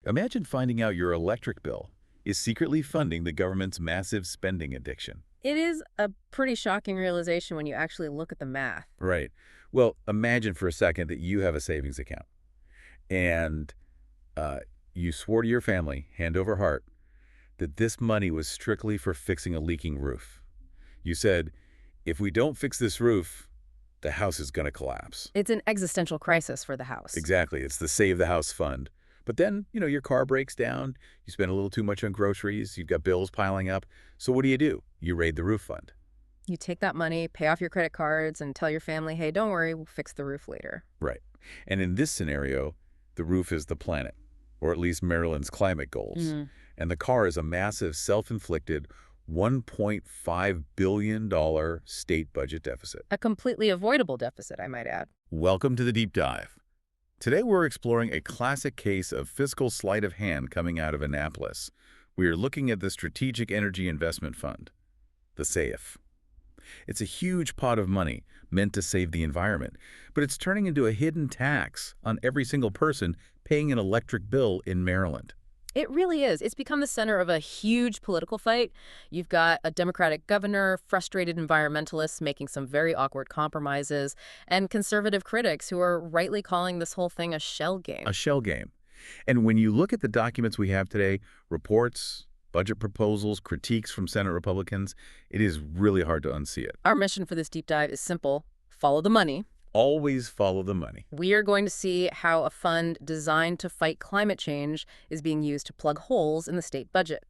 Imagine finding out your electric bill is secretly funding the government's massive spending addiction. It is a pretty shocking realization when you actually look at the math. Right. Well, imagine for a second that you have a savings account and uh, you swore to your family, hand over heart, that this money was strictly for fixing a leaking roof. You said, if we don't fix this roof, the house is going to collapse. It's an existential crisis for the house. Exactly. It's the Save the House Fund. But then, your car breaks down, you spend a little too much on groceries, you've got bills piling up. So what do? You raid the roof fund. You take that money, pay off your credit cards, and tell your family, hey, don't worry, we'll fix the roof later. Right. And in this scenario, the roof is the planet, or at least Maryland's climate goals. And the car is a massive self-inflicted $1.5 billion state budget deficit. A completely avoidable deficit, I might add. Welcome to the Deep Dive. Today we're exploring a classic case of fiscal sleight of hand coming out of Annapolis. We are looking at the Strategic Energy Investment Fund, the SEIF. It's a huge pot of money meant to save the environment, but it's turning into a hidden tax on every single person paying an electric bill in Maryland. It really is. It's become the center of a huge political fight. You've got a Democratic governor, frustrated environmentalists making some very awkward compromises, and conservative critics who are rightly calling this whole thing a shell game. A shell game. And when you look at the documents we have today, reports, budget proposals, critiques from Senate Republicans, it is really hard to unsee it. Our mission for this deep dive is simple. Follow the money. Always follow the money. We are going to see how a fund designed to fight climate change is being used to plug holes in the state budget.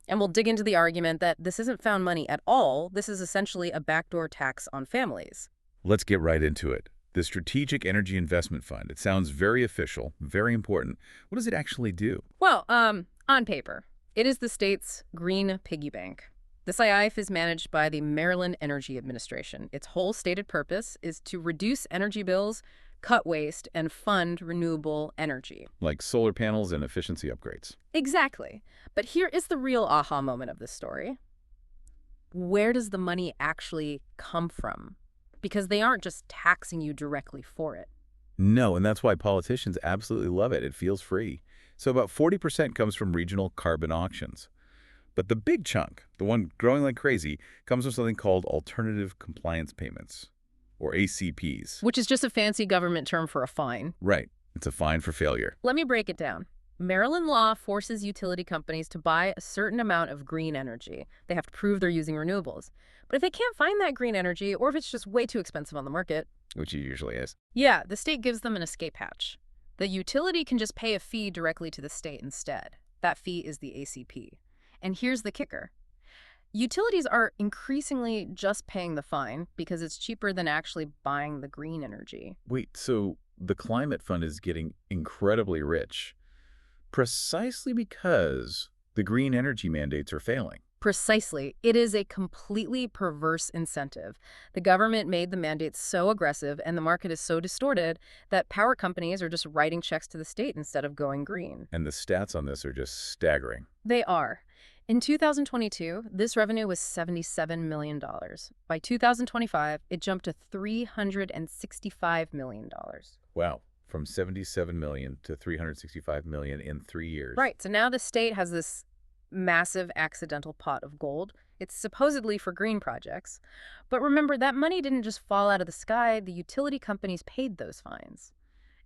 And we'll dig into the argument that this isn't found money at all. This is essentially a backdoor tax on families. Let's get right into it. The Strategic Energy Investment Fund. It sounds very official, very important. What does it actually do? Well, on paper, it is the state's green piggy bank. The SEIF is managed by the Maryland Energy Administration. Its whole stated purpose is to reduce energy bills, cut waste, and fund renewable energy. Like solar panels and efficiency upgrades. Exactly. But here is the real aha moment of this story. Where does the money actually come from? Because they aren't just taxing you directly for it. No, and that's why politicians absolutely love it. It feels free. So about 40% comes from regional carbon auctions. But the big chunk, the one growing like crazy, comes from something called alternative compliance payments, or ACPs. Which is just a fancy government term for a fine. Right. It's a fine for failure. Let me break it down. Maryland law forces utility companies to buy a certain amount of green energy. They have to prove they're using renewables. But if they can't find that green energy, or if it's just way too expensive on the market, Which it usually is. yeah, the state gives them an escape hatch. The utility can just pay a fee directly to the state instead. That fee is the ACP. And here's the kicker. Utilities are increasingly just paying the fine because it's cheaper than actually buying the green energy. Wait, so the climate fund is getting incredibly rich precisely because the green energy mandates are failing. Precisely. It is a completely perverse incentive. The government made the mandates so aggressive and the market is so distorted that power companies are just writing checks to the state instead of going green. And the stats on this are just staggering. They are. In 2022, this revenue was $77 million. By 2025, it jumped to $365 million. Wow. From 77 million to 365 million in 3 years. Right. So now the state has this massive accidental pot of gold. It's supposedly for green projects. But remember, that money didn't just fall out of the sky. The utility companies paid those fines.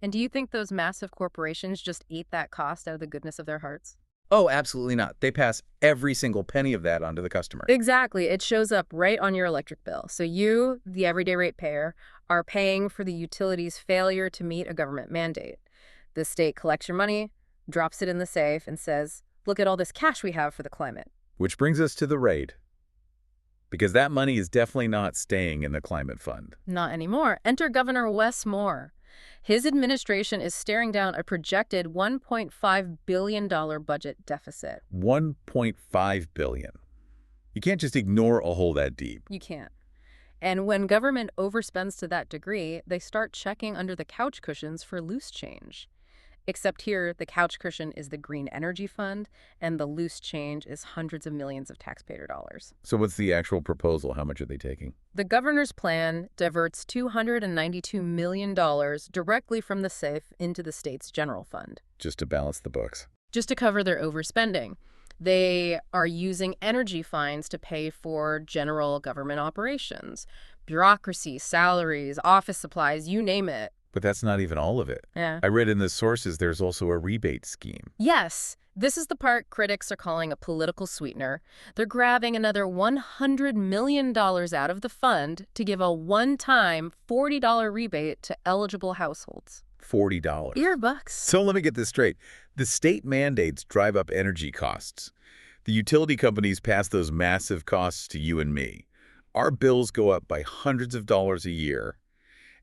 And do you think those massive corporations just ate that cost out of the goodness of their hearts? Oh, absolutely not. They pass every single penny of that onto the customer. Exactly. It shows up right on your electric bill. So you, the everyday ratepayer, are paying for the utility's failure to meet a government mandate. The state collects your money, drops it in the safe, and says, look at all this cash we have for the climate. Which brings us to the raid. Because that money is definitely not staying in the climate fund. Not anymore. Enter Governor Wes Moore. His administration is staring down a projected $1.5 billion budget deficit. $1.5 billion. You can't just ignore a hole that deep. You can't. And when government overspends to that degree, they start checking under the couch cushions for loose change. Except here, the couch cushion is the Green Energy Fund, and the loose change is hundreds of millions of taxpayer dollars. So what's the actual proposal? How much are they taking? The governor's plan diverts $292 million directly from the SEIF into the state's general fund. Just to balance the books. just to cover their overspending. They are using energy fines to pay for general government operations, bureaucracy, salaries, office supplies, you name it. But that's not even all of it. Yeah. I read in the sources there's also a rebate scheme. Yes, this is the part critics are calling a political sweetener. They're grabbing another $100 million out of the fund to give a one-time $40 rebate to eligible households. $40. Earbucks. So let me get this straight. The state mandates drive up energy costs. The utility companies pass those massive costs to you and me. Our bills go up by hundreds of dollars a year.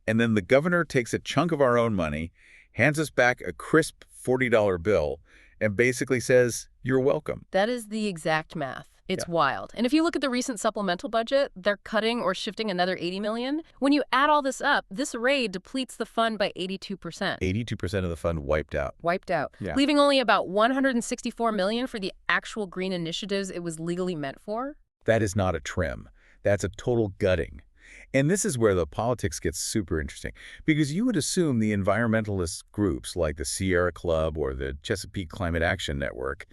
And then the governor takes a chunk of our own money, hands us back a crisp $40 bill, and basically says, "You're welcome." That is the exact math. It's wild. And if you look at the recent supplemental budget, they're cutting or shifting another $80 million. When you add all this up, this raid depletes the fund by 82%. 82% of the fund wiped out. Wiped out, leaving only about $164 million for the actual green initiatives it was legally meant for. That is not a trim. That's a total gutting. And this is where the politics gets super interesting, because you would assume the environmentalist groups like the Sierra Club or the Chesapeake Climate Action Network,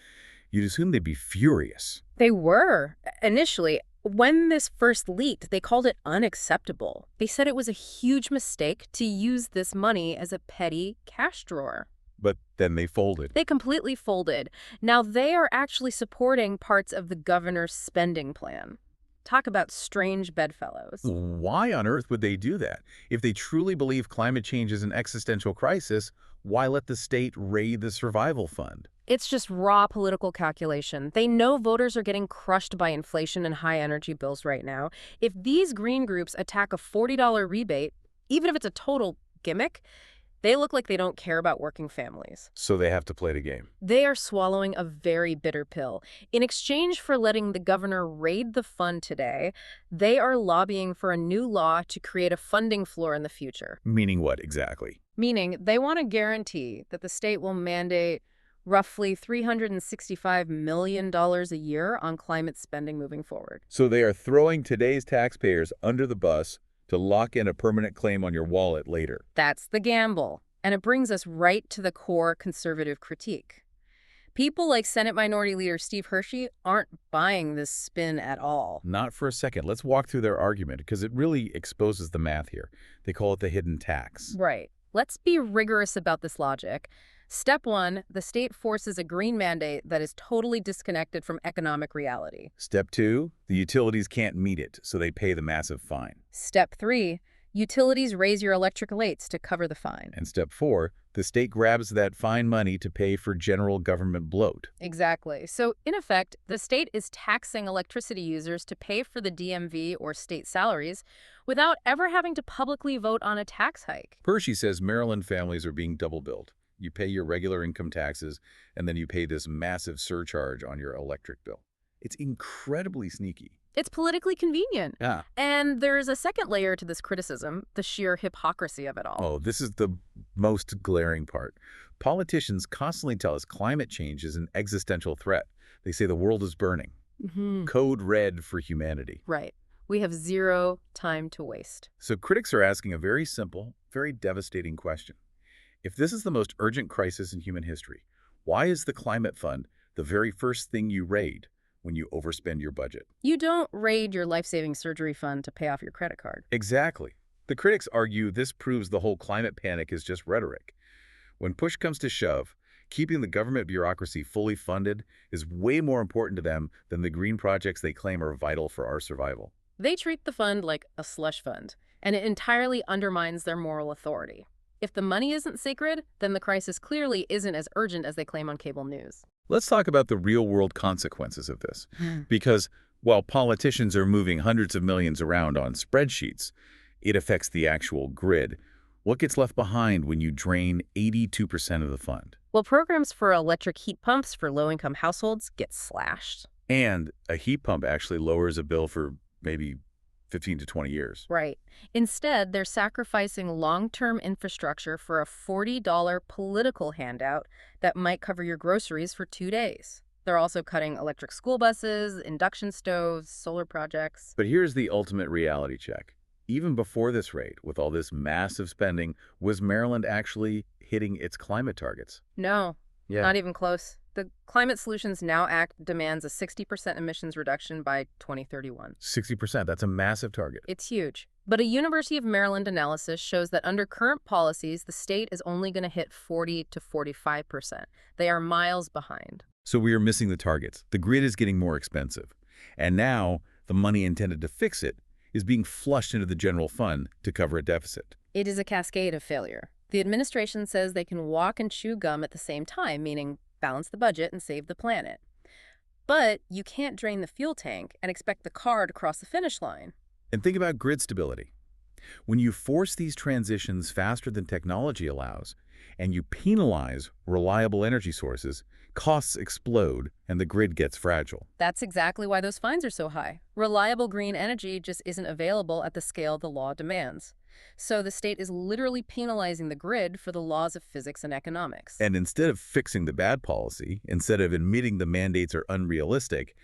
you'd assume they'd be furious. They were. Initially, when this first leaked, they called it unacceptable. They said it was a huge mistake to use this money as a petty cash drawer. But then they folded. They completely folded. Now they are actually supporting parts of the governor's spending plan. Talk about strange bedfellows. Why on earth would they do that? If they truly believe climate change is an existential crisis, why let the state raid the survival fund? It's just raw political calculation. They know voters are getting crushed by inflation and high energy bills right now. If these green groups attack a $40 rebate, even if it's a total gimmick, they look like they don't care about working families. So they have to play the game. They are swallowing a very bitter pill. In exchange for letting the governor raid the fund today, they are lobbying for a new law to create a funding floor in the future. Meaning what exactly? Meaning they want to guarantee that the state will mandate roughly $365 million a year on climate spending moving forward. So they are throwing today's taxpayers under the bus to lock in a permanent claim on your wallet later. That's the gamble. And it brings us right to the core conservative critique. People like Senate Minority Leader Steve Hershey aren't buying this spin at all. Not for a second. Let's walk through their argument, because it really exposes the math here. They call it the hidden tax. Right. Let's be rigorous about this logic. Step 1, the state forces a green mandate that is totally disconnected from economic reality. Step 2, the utilities can't meet it, so they pay the massive fine. Step 3, utilities raise your electric rates to cover the fine. And step 4, the state grabs that fine money to pay for general government bloat. Exactly. So, in effect, the state is taxing electricity users to pay for the DMV or state salaries without ever having to publicly vote on a tax hike. Hershey says Maryland families are being double billed. You pay your regular income taxes, and then you pay this massive surcharge on your electric bill. It's incredibly sneaky. It's politically convenient. Yeah. And there's a second layer to this criticism, the sheer hypocrisy of it all. Oh, this is the most glaring part. Politicians constantly tell us climate change is an existential threat. They say the world is burning. Code red for humanity. Right. We have zero time to waste. So critics are asking a very simple, very devastating question. If this is the most urgent crisis in human history, why is the climate fund the very first thing you raid when you overspend your budget? You don't raid your life-saving surgery fund to pay off your credit card. Exactly. The critics argue this proves the whole climate panic is just rhetoric. When push comes to shove, keeping the government bureaucracy fully funded is way more important to them than the green projects they claim are vital for our survival. They treat the fund like a slush fund, and it entirely undermines their moral authority. If the money isn't sacred, then the crisis clearly isn't as urgent as they claim on cable news. Let's talk about the real-world consequences of this. Because while politicians are moving hundreds of millions around on spreadsheets, it affects the actual grid. What gets left behind when you drain 82% of the fund? Well, programs for electric heat pumps for low-income households get slashed. And a heat pump actually lowers a bill for maybe 15 to 20 years. Right. Instead, they're sacrificing long-term infrastructure for a $40 political handout that might cover your groceries for 2 days. They're also cutting electric school buses, induction stoves, solar projects. But here's the ultimate reality check. Even before this rate, with all this massive spending, was Maryland actually hitting its climate targets? No, not even close. The Climate Solutions Now Act demands a 60% emissions reduction by 2031. 60%, that's a massive target. It's huge. But a University of Maryland analysis shows that under current policies, the state is only going to hit 40 to 45%. They are miles behind. So we are missing the targets. The grid is getting more expensive. And now the money intended to fix it is being flushed into the general fund to cover a deficit. It is a cascade of failure. The administration says they can walk and chew gum at the same time, meaning balance the budget and save the planet. But you can't drain the fuel tank and expect the car to cross the finish line. And think about grid stability. When you force these transitions faster than technology allows, and you penalize reliable energy sources, costs explode and the grid gets fragile. That's exactly why those fines are so high. Reliable green energy just isn't available at the scale the law demands. So the state is literally penalizing the grid for the laws of physics and economics. And instead of fixing the bad policy, instead of admitting the mandates are unrealistic,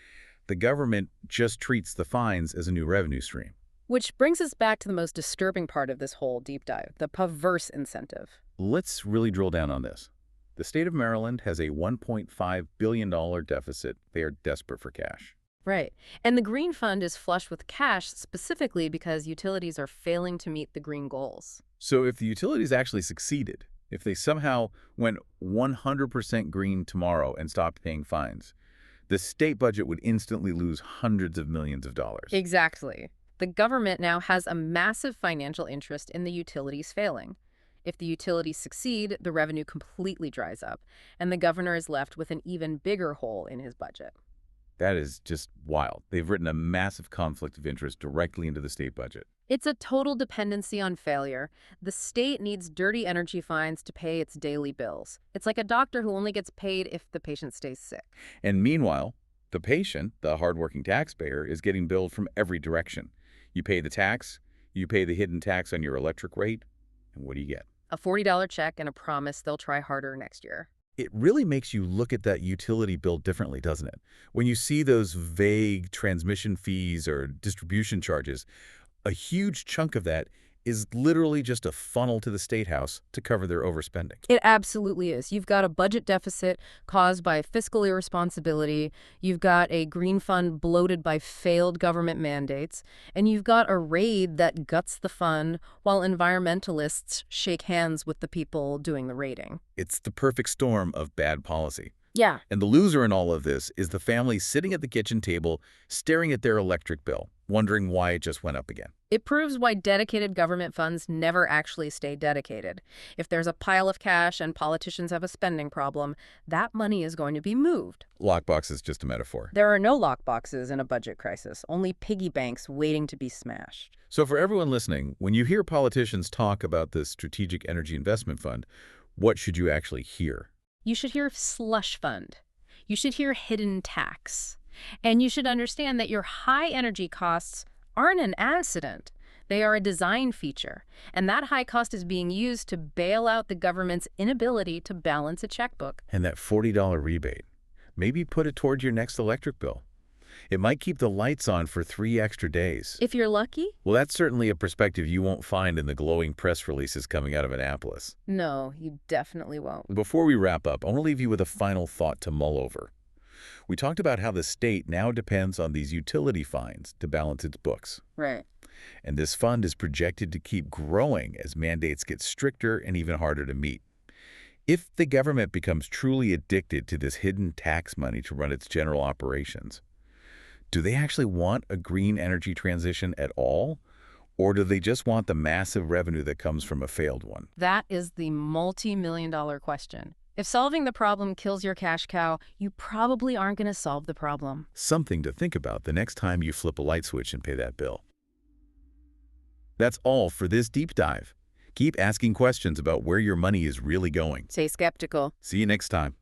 the government just treats the fines as a new revenue stream. Which brings us back to the most disturbing part of this whole deep dive, the perverse incentive. Let's really drill down on this. The state of Maryland has a $1.5 billion deficit. They are desperate for cash. Right. And the Green Fund is flush with cash specifically because utilities are failing to meet the green goals. So if the utilities actually succeeded, if they somehow went 100% green tomorrow and stopped paying fines, the state budget would instantly lose hundreds of millions of dollars. Exactly. The government now has a massive financial interest in the utilities failing. If the utilities succeed, the revenue completely dries up, and the governor is left with an even bigger hole in his budget. That is just wild. They've written a massive conflict of interest directly into the state budget. It's a total dependency on failure. The state needs dirty energy fines to pay its daily bills. It's like a doctor who only gets paid if the patient stays sick. And meanwhile, the patient, the hardworking taxpayer, is getting billed from every direction. You pay the tax, you pay the hidden tax on your electric rate, and what do you get? A $40 check and a promise they'll try harder next year. It really makes you look at that utility bill differently, doesn't it? When you see those vague transmission fees or distribution charges, a huge chunk of that is literally just a funnel to the State House to cover their overspending. It absolutely is. You've got a budget deficit caused by fiscal irresponsibility. You've got a green fund bloated by failed government mandates. And you've got a raid that guts the fund while environmentalists shake hands with the people doing the raiding. It's the perfect storm of bad policy. Yeah. And the loser in all of this is the family sitting at the kitchen table, staring at their electric bill, wondering why it just went up again. It proves why dedicated government funds never actually stay dedicated. If there's a pile of cash and politicians have a spending problem, that money is going to be moved. Lockbox is just a metaphor. There are no lockboxes in a budget crisis, only piggy banks waiting to be smashed. So for everyone listening, when you hear politicians talk about this Strategic Energy Investment Fund, what should you actually hear? You should hear slush fund. You should hear hidden tax. And you should understand that your high energy costs aren't an accident. They are a design feature. And that high cost is being used to bail out the government's inability to balance a checkbook. And that $40 rebate, maybe put it toward your next electric bill. It might keep the lights on for 3 extra days. If you're lucky? Well, that's certainly a perspective you won't find in the glowing press releases coming out of Annapolis. No, you definitely won't. Before we wrap up, I want to leave you with a final thought to mull over. We talked about how the state now depends on these utility fines to balance its books. Right. And this fund is projected to keep growing as mandates get stricter and even harder to meet. If the government becomes truly addicted to this hidden tax money to run its general operations, do they actually want a green energy transition at all? Or do they just want the massive revenue that comes from a failed one? That is the multi-million-dollar question. If solving the problem kills your cash cow, you probably aren't going to solve the problem. Something to think about the next time you flip a light switch and pay that bill. That's all for this deep dive. Keep asking questions about where your money is really going. Stay skeptical. See you next time.